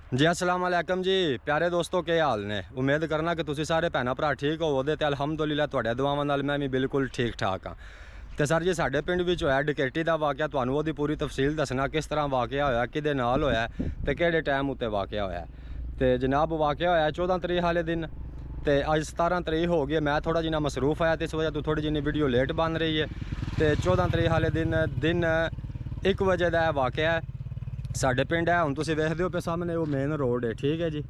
जी अस्सलाम वालेकुम जी प्यारे दोस्तों के हाल ने। उम्मीद करना कि तुसी सारे भैन भरा ठीक हो ते अलहमदुलिल्लाह तुहाडे दुआवां नाल मैं भी बिल्कुल ठीक ठाक हाँ। तो सर जी साडे पिंड विच होया डकैती का वाक़या, तुहानूं ओहदी पूरी तफसील दसना किस तरह वाक़या होया, किहदे नाल होया ते किहड़े टाइम उत्ते वाक़या होया। तो जनाब वाक़या होया 14 तरीक वाले दिन, तो अज 17 तरीक हो गई। मैं थोड़ा जिन्ना मसरूफ आया तो इस वजह तो थोड़ी जिन्नी वीडियो लेट बन रही है। तो 14 तरीक वाले दिन 1 बजे का वाक़या है। साढ़े पिंड है, हुण तुसीं वेखदे हो पे सामने वो मेन रोड है, ठीक है जी।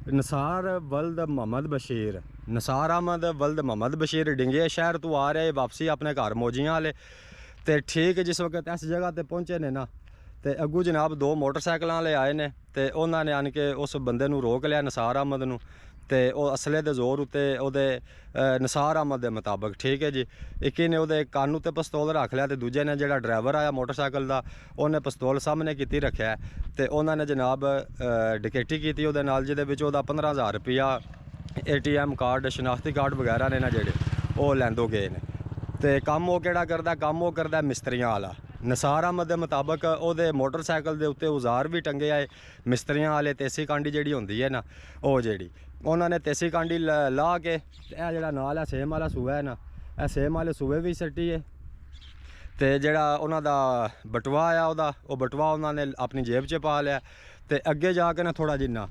नसार वल्द मोहम्मद बशीर, नसार अहमद वल्द मोहम्मद बशीर डिंगे शहर तो आ रहे वापसी अपने घर मौजियां वाले। तो ठीक जिस वक्त इस जगह पर पहुँचे ने ना, तो अगू जनाब 2 मोटरसाइकिल वाले आए ने, तो उन्होंने आन के उस बंदे नूं रोक लिया नसार अहमद नूं। तो वह असले के जोर उत्ते ओहदे नसार अहमद के मुताबिक, ठीक है जी, एक ने वो कान उत्ते पिस्तौल रख लिया, तो दूजे ने जो ड्राइवर आया मोटरसाइकिल का उन्हें पिस्तौल सामने की रखा है। तो उन्होंने जनाब डकैती की जिहदे विच ओहदा 15,000 रुपया ATM कार्ड शनाख्ती कार्ड वगैरह ने ना जेडे वो लैंदो गए ने। तो काम वो केड़ा करदा, काम वो करदा मिस्त्रियां वाला। नसार अहमद के मुताबिक ओहदे मोटरसाइकिल के उत्ते औजार भी टंगे आए मिस्त्रियां वाले। तेसी कांडी जिहड़ी होंदी है ना, वो जिहड़ी उन्होंने तेसी कांडी ला के यह जिहड़ा नाल है सेम वाला सूआ है ना, यह सेम वाले सूए भी सट्टी है। तो जिहड़ा उन्हां दा बटवा आया वो बटवा उन्होंने अपनी जेब च पा लिया। तो अगे जाके ना थोड़ा जिन्ना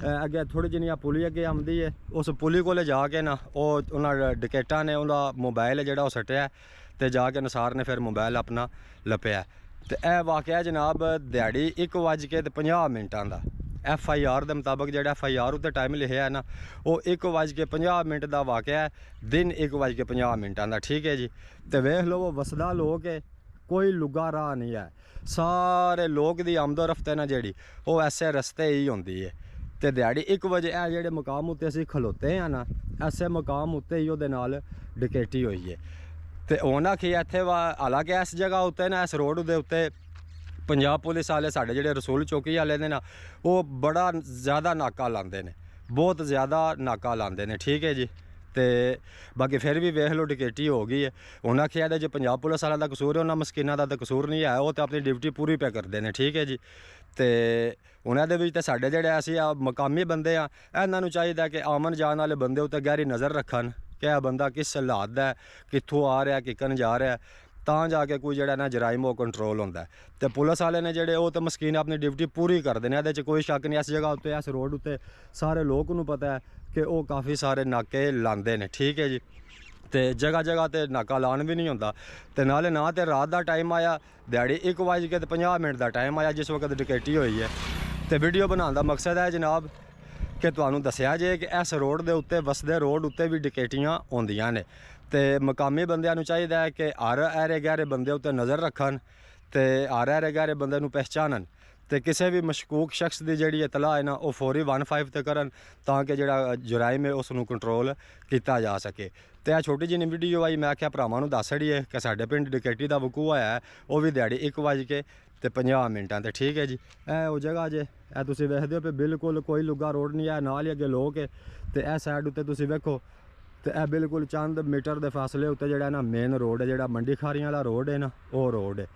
अगे थोड़ी जिन्नी पुली अगे आती है, उस पुली को जाके ना उन्होंने डकैटा ने उनका मोबाइल जिहड़ा सट्टिया। तो जाके नसार ने फिर मोबाइल अपना लपया। तो यह वाक़या जनाब दिहाड़ी 1:50 का FIR के मुताबिक जो FIR उत्ते टाइम लिखा है ना, वो 1:50 का वाक़या है, दिन 1:50 का, ठीक है जी। तो वेख लो वो वसदा लोग है, कोई लुगा राह नहीं है, सारे लोग दी आमदोरफ्त है ना जी वो ऐसे रस्ते ही होंगी है। तो दिहाड़ी 1 बजे यह जेडे मकाम उत्ते असीं खलोते हैं ना, ऐसे मकाम उत्ते ही वो नाल डकैती हुई है। तो हुण आखिए इत्थे हालांकि इस जगह उत्ते ना इस रोड के उत्ते पंजाब पुलिस वाले साढ़े जिहड़े रसूल चौकी वाले ने ना, वो बड़ा ज़्यादा नाका लाते हैं, बहुत ज़्यादा नाका लाते हैं, ठीक है जी। तो बाकी फिर भी वेख लो डकैती हो गई है। उन्हें आखिया जो पंजाब पुलिस वालों का कसूर है, उन्होंने मस्किना का तो कसूर नहीं है, वो तो अपनी ड्यूटी पूरी पे करते हैं, ठीक है जी। तो उन्होंने तो साढ़े जोड़े असी मकामी बंदे हाँ, इन्हों चाहिए कि आमन जान वाले बंदे उत्ते गहरी नज़र रखन कि यह बंदा किस हालात का है, कितों आ रहा किकन जा रहा है, ਤਾਂ जाके कोई जो ना जराइम वो कंट्रोल होंदा है। तो पुलिस वाले ने जोड़े वो तो मस्कीन अपनी ड्यूटी पूरी करते हैं, ये कोई शक नहीं। इस जगह उत्ते इस रोड उत्ते सारे लोग नूं पता है कि वो काफ़ी सारे नाके लाते हैं, ठीक है जी। तो जगह जगह तो नाका लान भी नहीं होंदा। तो नाले ना तो रात का टाइम आया, दिहाड़ी 1:50 का टाइम आया जिस वक्त डकैती हुई है। तो वीडियो बनाने का मकसद है जनाब कि तुहानूं दस्सिया जे कि इस रोड के उत्ते वसदे रोड उत्ते भी डकैतियाँ होंदियां ने। तो मकामी बंदियां चाहिए कि हर ऐरे गहरे बंदे उत्ते नज़र रखन, तो हर ऐरे गहरे बंदे नूं पहचानन, तो किसी भी मशकूक शख्स की जी इतला है ना वो फौरी 15 ते करन, ताकि जो जुराइम है उसनूं कंट्रोल किया जा सके। तो यह छोटी जी वीडियो आई, मैं आख्या भरावां नूं दस छड़ीए कि साडे पिंड डकैती का वकूआ होया है, वो भी दिहाड़ी 1:50 ते, ठीक है जी। वो जगह जे तुसीं वेखदे हो पे बिल्कुल कोई लुगा रोड नहीं है, नाल ही अगे लोग है। तो यह साइड उत्ते तुसीं वेखो, तो यह बिल्कुल चंद मीटर के फासले उत्ते जिहड़ा ना मेन रोड है, जिहड़ा मंडी खारियां वाला रोड है ना, वो रोड है।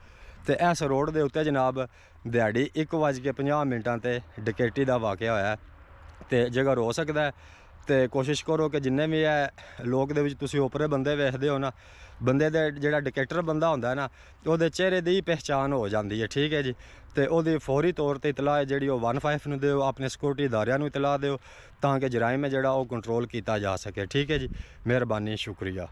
तो इस रोड के उत्ते जनाब दिहाड़ी 1:50 ते डकैती का वाक़या होया है। तो जेकर हो सकता है तो कोशिश करो कि जिन्ने भी है लोग दे विच तुसीं ओपरे बंदे वेखदे हो ना, बंदे दे जिहड़ा डकैटर बंदा होंदा है ना, उहदे चेहरे दी पहचान हो जाती है, ठीक है जी। तो उहदी फौरी तौर पर इतला है जी 15 नूं दिओ, अपने सिक्योरिटी इदारियां नूं इतला दिओ, ताकि जराइम है जिहड़ा वो कंट्रोल किया जा सके, ठीक है जी। मेहरबानी, शुक्रिया।